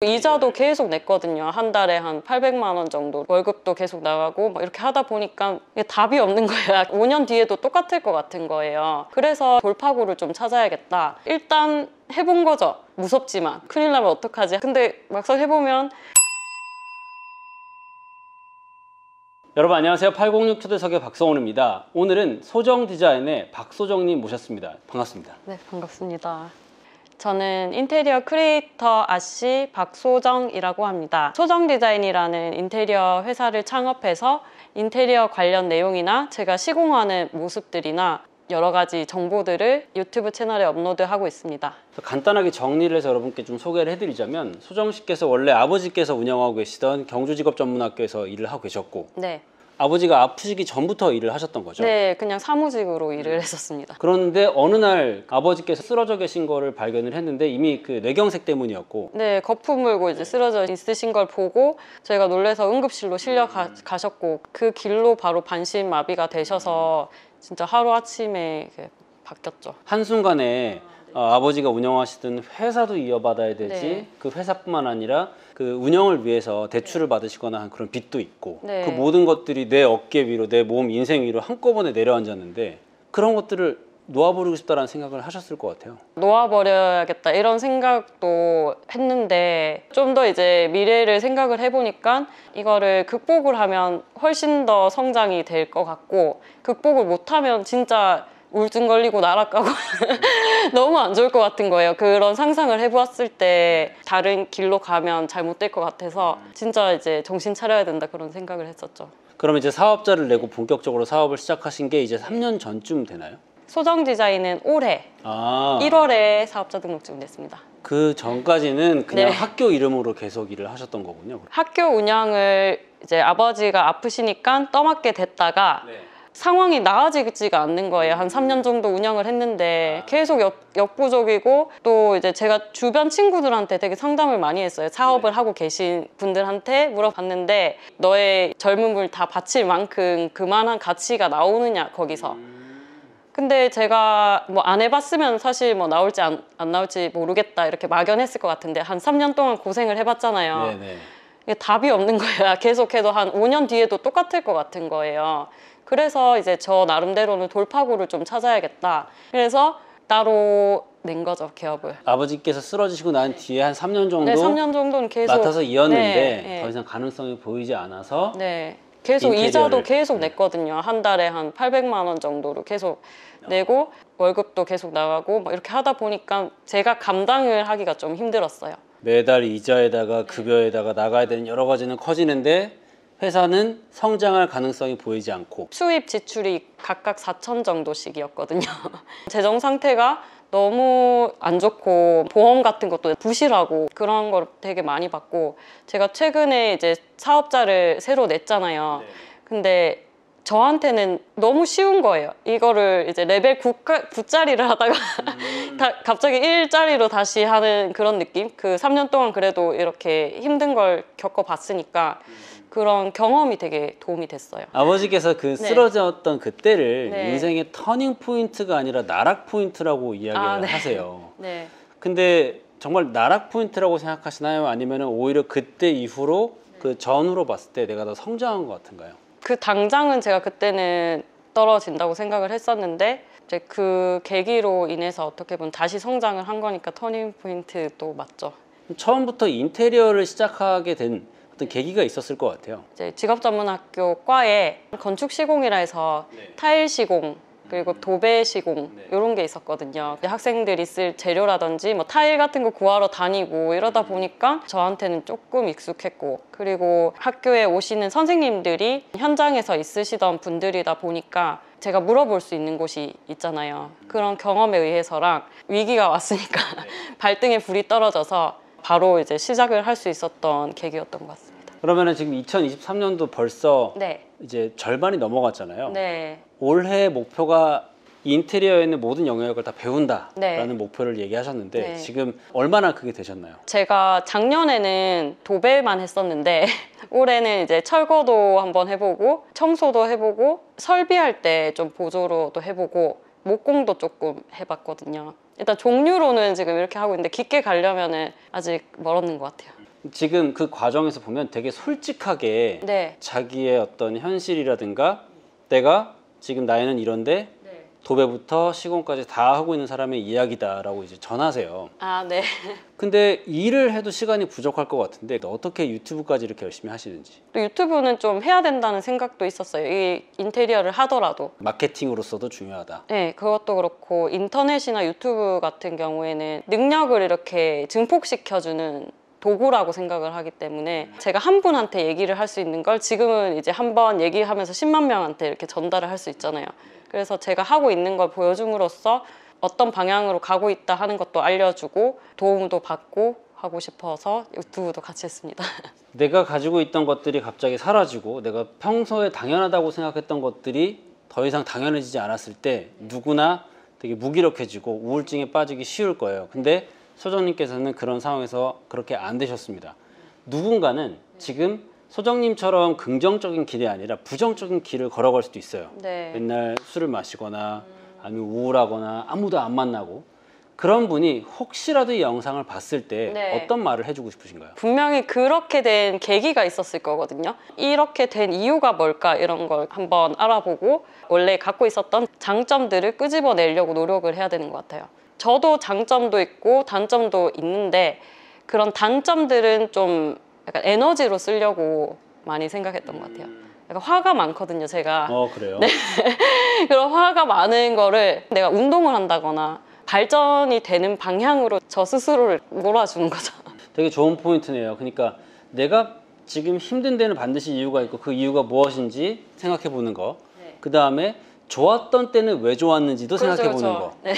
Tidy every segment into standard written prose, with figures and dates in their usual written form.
이자도 계속 냈거든요. 한 달에 한 800만 원 정도. 월급도 계속 나가고 막 이렇게 하다 보니까 이게 답이 없는 거예요. 5년 뒤에도 똑같을 것 같은 거예요. 그래서 돌파구를 좀 찾아야겠다. 일단 해본 거죠. 무섭지만 큰일 나면 어떡하지? 근데 막상 해보면. 여러분 안녕하세요. 806 초대석의 박성훈입니다. 오늘은 소정 디자인의 박소정님 모셨습니다. 반갑습니다. 네, 반갑습니다. 저는 인테리어 크리에이터 아씨 박소정이라고 합니다. 소정 디자인이라는 인테리어 회사를 창업해서 인테리어 관련 내용이나 제가 시공하는 모습들이나 여러 가지 정보들을 유튜브 채널에 업로드하고 있습니다. 간단하게 정리를 해서 여러분께 좀 소개를 해드리자면, 소정 씨께서 원래 아버지께서 운영하고 계시던 경주직업전문학교에서 일을 하고 계셨고, 네. 아버지가 아프시기 전부터 일을 하셨던 거죠? 네, 그냥 사무직으로 일을 했었습니다. 그런데 어느 날 아버지께서 쓰러져 계신 거를 발견을 했는데 이미 그 뇌경색 때문이었고, 네, 거품 물고 이제 쓰러져 있으신 걸 보고 저희가 놀래서 응급실로 실려 가셨고, 그 길로 바로 반신마비가 되셔서 진짜 하루아침에 바뀌었죠. 한순간에 아버지가 운영하시던 회사도 이어받아야 되지, 네. 그 회사뿐만 아니라 그 운영을 위해서 대출을 받으시거나 한 그런 빚도 있고, 네. 그 모든 것들이 내 어깨 위로, 내 몸, 인생 위로 한꺼번에 내려앉았는데, 그런 것들을 놓아버리고 싶다라는 생각을 하셨을 것 같아요. 놓아버려야겠다 이런 생각도 했는데, 좀 더 이제 미래를 생각을 해보니까 이거를 극복을 하면 훨씬 더 성장이 될 것 같고, 극복을 못하면 진짜 우울증 걸리고 날아가고 너무 안 좋을 것 같은 거예요. 그런 상상을 해보았을 때 다른 길로 가면 잘못될 것 같아서 진짜 이제 정신 차려야 된다 그런 생각을 했었죠. 그럼 이제 사업자를 내고 본격적으로 사업을 시작하신 게 이제 3년 전쯤 되나요? 소정 디자인은 올해 1월에 사업자 등록증 냈습니다. 그 전까지는 그냥 네. 학교 이름으로 계속 일을 하셨던 거군요. 학교 운영을 이제 아버지가 아프시니까 떠맡게 됐다가 상황이 나아지지가 않는 거예요. 한 3년 정도 운영을 했는데 계속 역부족이고, 또 이제 제가 주변 친구들한테 되게 상담을 많이 했어요. 사업을 하고 계신 분들한테 물어봤는데, 너의 젊음을 다 바칠 만큼 그만한 가치가 나오느냐 거기서. 근데 제가 뭐 안 해봤으면 사실 뭐 나올지 안 나올지 모르겠다 이렇게 막연했을 것 같은데, 한 3년 동안 고생을 해봤잖아요. 네네. 이게 답이 없는 거예요. 계속해도 한 5년 뒤에도 똑같을 것 같은 거예요. 그래서 이제 저 나름대로는 돌파구를 좀 찾아야겠다. 그래서 따로 낸 거죠, 개업을. 아버지께서 쓰러지시고 난 뒤에 한 3년 정도 네, 3년 정도는 계속 맡아서 이었는데 네. 더 이상 가능성이 보이지 않아서 네, 계속 인테리어를. 이자도 계속 냈거든요. 한 달에 한 800만 원 정도로 계속 내고 월급도 계속 나가고 막 이렇게 하다 보니까 제가 감당을 하기가 좀 힘들었어요. 매달 이자에다가 급여에다가 나가야 되는 여러 가지는 커지는데, 회사는 성장할 가능성이 보이지 않고, 수입 지출이 각각 4천 정도씩이었거든요. 재정 상태가 너무 안 좋고, 보험 같은 것도 부실하고 그런 걸 되게 많이 받고, 제가 최근에 이제 사업자를 새로 냈잖아요. 근데 저한테는 너무 쉬운 거예요. 이거를 이제 레벨 9짜리를 하다가 갑자기 1짜리로 다시 하는 그런 느낌? 그 3년 동안 그래도 이렇게 힘든 걸 겪어봤으니까 그런 경험이 되게 도움이 됐어요. 아버지께서 그 쓰러졌던 그때를 네. 인생의 터닝 포인트가 아니라 나락 포인트라고 이야기를 네. 하세요. 네. 근데 정말 나락 포인트라고 생각하시나요? 아니면 오히려 그때 이후로 그 전후로 봤을 때 내가 더 성장한 것 같은가요? 그 당장은 제가 그때는 떨어진다고 생각을 했었는데, 이제 그 계기로 인해서 어떻게 보면 다시 성장을 한 거니까 터닝 포인트도 맞죠. 처음부터 인테리어를 시작하게 된 어떤 계기가 있었을 것 같아요. 이제 직업전문학교 과에 건축 시공이라 해서 타일 시공, 그리고 도배 시공 이런 게 있었거든요. 학생들이 쓸 재료라든지 뭐 타일 같은 거 구하러 다니고 이러다 보니까 저한테는 조금 익숙했고, 그리고 학교에 오시는 선생님들이 현장에서 있으시던 분들이다 보니까 제가 물어볼 수 있는 곳이 있잖아요. 그런 경험에 의해서랑 위기가 왔으니까 발등에 불이 떨어져서 바로 이제 시작을 할 수 있었던 계기였던 것 같습니다. 그러면은 지금 2023년도 벌써 네. 이제 절반이 넘어갔잖아요. 네. 올해 목표가 인테리어에 있는 모든 영역을 다 배운다라는 네. 목표를 얘기하셨는데, 네. 지금 얼마나 그게 되셨나요? 제가 작년에는 도배만 했었는데 올해는 이제 철거도 한번 해보고, 청소도 해보고, 설비할 때 좀 보조로도 해보고, 목공도 조금 해봤거든요. 일단 종류로는 지금 이렇게 하고 있는데 깊게 가려면은 아직 멀었는 것 같아요. 지금 그 과정에서 보면 되게 솔직하게 네. 자기의 어떤 현실이라든가 내가 지금 나이는 이런데 도배부터 시공까지 다 하고 있는 사람의 이야기다라고 이제 전하세요. 아, 네. 근데 일을 해도 시간이 부족할 것 같은데 어떻게 유튜브까지 이렇게 열심히 하시는지. 또 유튜브는 좀 해야 된다는 생각도 있었어요. 이 인테리어를 하더라도. 마케팅으로서도 중요하다. 네, 그것도 그렇고 인터넷이나 유튜브 같은 경우에는 능력을 이렇게 증폭시켜주는 도구라고 생각을 하기 때문에 제가 한 분한테 얘기를 할 수 있는 걸 지금은 이제 한 번 얘기하면서 10만 명한테 이렇게 전달을 할 수 있잖아요. 그래서 제가 하고 있는 걸 보여줌으로써 어떤 방향으로 가고 있다 하는 것도 알려주고 도움도 받고 하고 싶어서 유튜브도 같이 했습니다. 내가 가지고 있던 것들이 갑자기 사라지고 내가 평소에 당연하다고 생각했던 것들이 더 이상 당연해지지 않았을 때 누구나 되게 무기력해지고 우울증에 빠지기 쉬울 거예요. 근데 소정님께서는 그런 상황에서 그렇게 안 되셨습니다. 누군가는 지금 소정님처럼 긍정적인 길이 아니라 부정적인 길을 걸어갈 수도 있어요. 네. 맨날 술을 마시거나 아니면 우울하거나 아무도 안 만나고 그런 분이 혹시라도 이 영상을 봤을 때 네. 어떤 말을 해주고 싶으신가요? 분명히 그렇게 된 계기가 있었을 거거든요. 이렇게 된 이유가 뭘까 이런 걸 한번 알아보고 원래 갖고 있었던 장점들을 끄집어내려고 노력을 해야 되는 것 같아요. 저도 장점도 있고 단점도 있는데 그런 단점들은 좀 약간 에너지로 쓰려고 많이 생각했던 것 같아요. 약간 화가 많거든요, 제가. 그래요? 네. 그런 화가 많은 거를 내가 운동을 한다거나 발전이 되는 방향으로 저 스스로를 몰아주는 거죠. 되게 좋은 포인트네요. 그러니까 내가 지금 힘든 데는 반드시 이유가 있고 그 이유가 무엇인지 생각해 보는 거. 네. 그 다음에 좋았던 때는 왜 좋았는지도 생각해 보는 거. 네.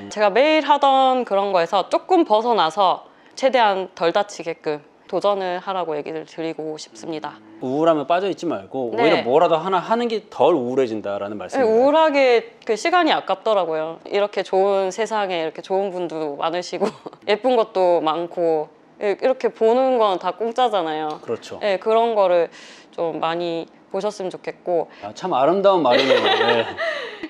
제가 매일 하던 그런 거에서 조금 벗어나서 최대한 덜 다치게끔 도전을 하라고 얘기를 드리고 싶습니다. 우울함에 빠져 있지 말고 네. 오히려 뭐라도 하나 하는 게 덜 우울해진다라는 네, 말씀이에요. 우울하게 그 시간이 아깝더라고요. 이렇게 좋은 세상에 이렇게 좋은 분도 많으시고 예쁜 것도 많고 이렇게 보는 건 다 공짜잖아요. 그렇죠. 네, 그런 거를 좀 많이 보셨으면 좋겠고 참 아름다운 말이네요. 네.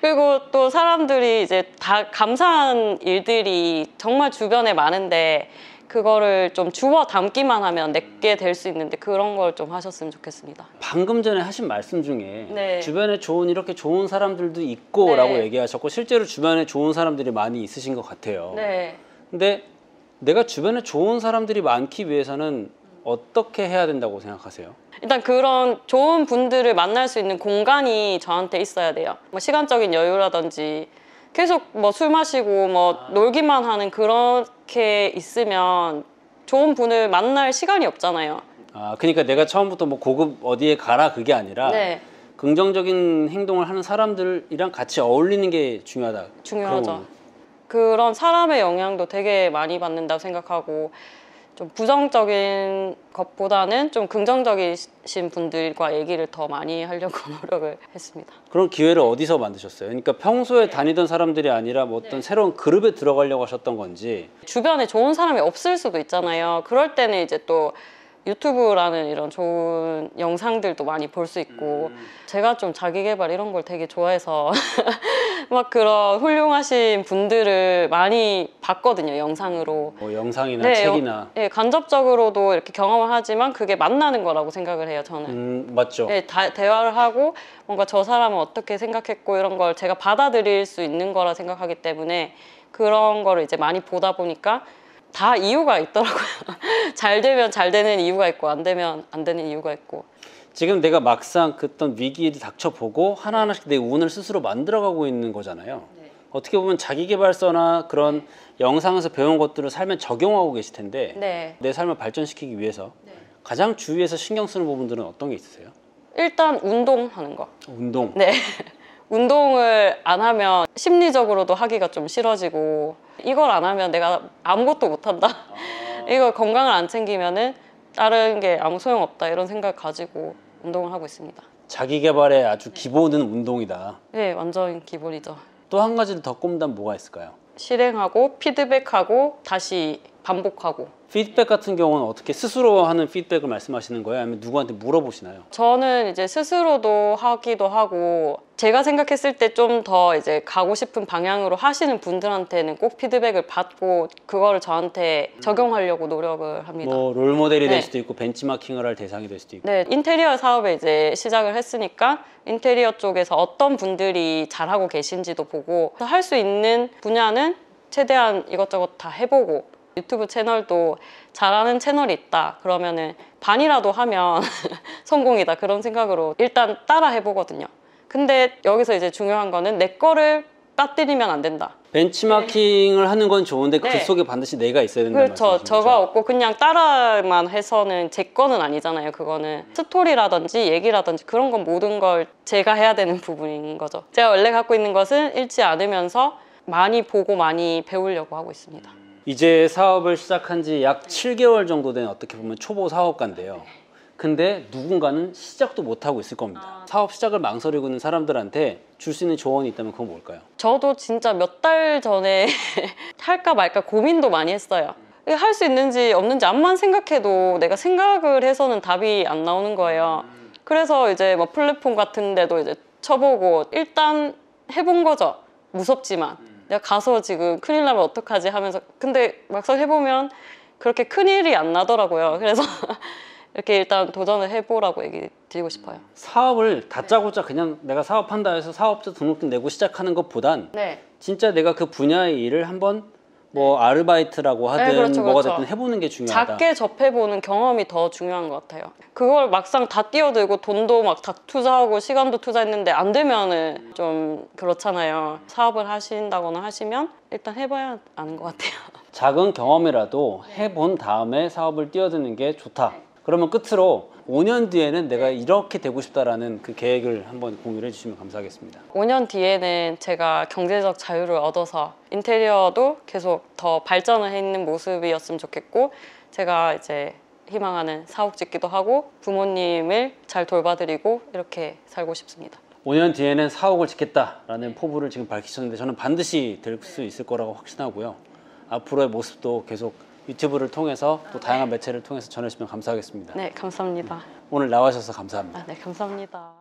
그리고 또 사람들이 이제 다 감사한 일들이 정말 주변에 많은데 그거를 좀 주워 담기만 하면 내게 될 수 있는데 그런 걸 좀 하셨으면 좋겠습니다. 방금 전에 하신 말씀 중에 네. 주변에 이렇게 좋은 사람들도 있고 라고 네. 얘기하셨고 실제로 주변에 좋은 사람들이 많이 있으신 것 같아요. 네. 근데 내가 주변에 좋은 사람들이 많기 위해서는 어떻게 해야 된다고 생각하세요? 일단 그런 좋은 분들을 만날 수 있는 공간이 저한테 있어야 돼요. 뭐 시간적인 여유라든지 계속 뭐 술 마시고 뭐 놀기만 하는 그렇게 있으면 좋은 분을 만날 시간이 없잖아요. 그러니까 내가 처음부터 뭐 고급 어디에 가라 그게 아니라 네. 긍정적인 행동을 하는 사람들이랑 같이 어울리는 게 중요하다. 중요하죠. 그런 사람의 영향도 되게 많이 받는다고 생각하고 좀 부정적인 것보다는 좀 긍정적이신 분들과 얘기를 더 많이 하려고 노력을 했습니다. 그런 기회를 어디서 만드셨어요? 그러니까 평소에 다니던 사람들이 아니라 뭐 어떤 새로운 그룹에 들어가려고 하셨던 건지. 주변에 좋은 사람이 없을 수도 있잖아요. 그럴 때는 이제 또 유튜브라는 이런 좋은 영상들도 많이 볼 수 있고 제가 좀 자기 개발 이런 걸 되게 좋아해서 막 그런 훌륭하신 분들을 많이 봤거든요, 영상으로. 뭐 영상이나 책이나. 네, 간접적으로도 이렇게 경험을 하지만 그게 만나는 거라고 생각을 해요, 저는. 맞죠. 네, 대화를 하고 뭔가 저 사람은 어떻게 생각했고 이런 걸 제가 받아들일 수 있는 거라 생각하기 때문에 그런 거를 이제 많이 보다 보니까 다 이유가 있더라고요. 잘 되면 잘 되는 이유가 있고 안 되면 안 되는 이유가 있고. 지금 내가 막상 어떤 위기를 닥쳐보고 하나하나씩 내 운을 스스로 만들어가고 있는 거잖아요. 네. 어떻게 보면 자기계발서나 그런 영상에서 배운 것들을 삶에 적용하고 계실 텐데 네. 내 삶을 발전시키기 위해서 가장 주위에서 신경 쓰는 부분들은 어떤 게 있으세요? 일단 운동하는 거. 운동. 네. 운동을 안 하면 심리적으로도 하기가 좀 싫어지고 이걸 안 하면 내가 아무것도 못한다. 이걸 건강을 안 챙기면은 다른 게 아무 소용없다 이런 생각 가지고 운동을 하고 있습니다. 자기계발의 아주 기본은 운동이다. 네, 완전 기본이죠. 또 한 가지를 더 꼽는다면 뭐가 있을까요? 실행하고 피드백하고 다시 반복하고 피드백 같은 경우는 어떻게 스스로 하는 피드백을 말씀하시는 거예요? 아니면 누구한테 물어보시나요? 저는 이제 스스로도 하기도 하고 제가 생각했을 때 좀 더 이제 가고 싶은 방향으로 하시는 분들한테는 꼭 피드백을 받고 그거를 저한테 적용하려고 노력을 합니다. 뭐 롤모델이 될 네. 수도 있고 벤치마킹을 할 대상이 될 수도 있고. 네, 인테리어 사업에 이제 시작을 했으니까 인테리어 쪽에서 어떤 분들이 잘하고 계신지도 보고 할 수 있는 분야는 최대한 이것저것 다 해보고 유튜브 채널도 잘하는 채널이 있다 그러면은 반이라도 하면 성공이다 그런 생각으로 일단 따라 해보거든요. 근데 여기서 이제 중요한 거는 내 거를 빠뜨리면 안 된다. 벤치마킹을 하는 건 좋은데 그 네. 속에 반드시 내가 있어야 된다는 그렇죠. 말씀이신 저가 거죠? 없고 그냥 따라만 해서는 제 거는 아니잖아요. 그거는 스토리라든지 얘기라든지 그런 건 모든 걸 제가 해야 되는 부분인 거죠. 제가 원래 갖고 있는 것은 잃지 않으면서 많이 보고 많이 배우려고 하고 있습니다. 이제 사업을 시작한 지 약 7개월 정도 된 어떻게 보면 초보 사업가인데요. 근데 누군가는 시작도 못하고 있을 겁니다. 사업 시작을 망설이고 있는 사람들한테 줄 수 있는 조언이 있다면 그건 뭘까요? 저도 진짜 몇 달 전에 할까 말까 고민도 많이 했어요. 할 수 있는지 없는지 암만 생각해도 내가 생각을 해서는 답이 안 나오는 거예요. 그래서 이제 뭐 플랫폼 같은 데도 이제 쳐보고 일단 해본 거죠. 무섭지만 내가 가서 지금 큰일 나면 어떡하지 하면서 근데 막상 해보면 그렇게 큰일이 안 나더라고요. 그래서 이렇게 일단 도전을 해보라고 얘기 드리고 싶어요. 사업을 다짜고짜 그냥 내가 사업한다 해서 사업자 등록금 내고 시작하는 것보단 네. 진짜 내가 그 분야의 일을 한번 뭐 아르바이트라고 하든 네, 그렇죠, 뭐가 그렇죠. 됐든 해보는 게 중요하다. 작게 접해보는 경험이 더 중요한 것 같아요. 그걸 막상 다 뛰어들고 돈도 막 다 투자하고 시간도 투자했는데 안 되면은 좀 그렇잖아요. 사업을 하신다거나 하시면 일단 해봐야 아는 것 같아요. 작은 경험이라도 해본 다음에 사업을 뛰어드는 게 좋다. 그러면 끝으로 5년 뒤에는 내가 이렇게 되고 싶다라는 그 계획을 한번 공유를 해주시면 감사하겠습니다. 5년 뒤에는 제가 경제적 자유를 얻어서 인테리어도 계속 더 발전을 해 있는 모습이었으면 좋겠고 제가 이제 희망하는 사옥 짓기도 하고 부모님을 잘 돌봐드리고 이렇게 살고 싶습니다. 5년 뒤에는 사옥을 짓겠다라는 포부를 지금 밝히셨는데 저는 반드시 될 수 있을 거라고 확신하고요. 앞으로의 모습도 계속 유튜브를 통해서 또 다양한 매체를 통해서 전해주시면 감사하겠습니다. 네, 감사합니다. 오늘 나와주셔서 감사합니다. 네, 감사합니다.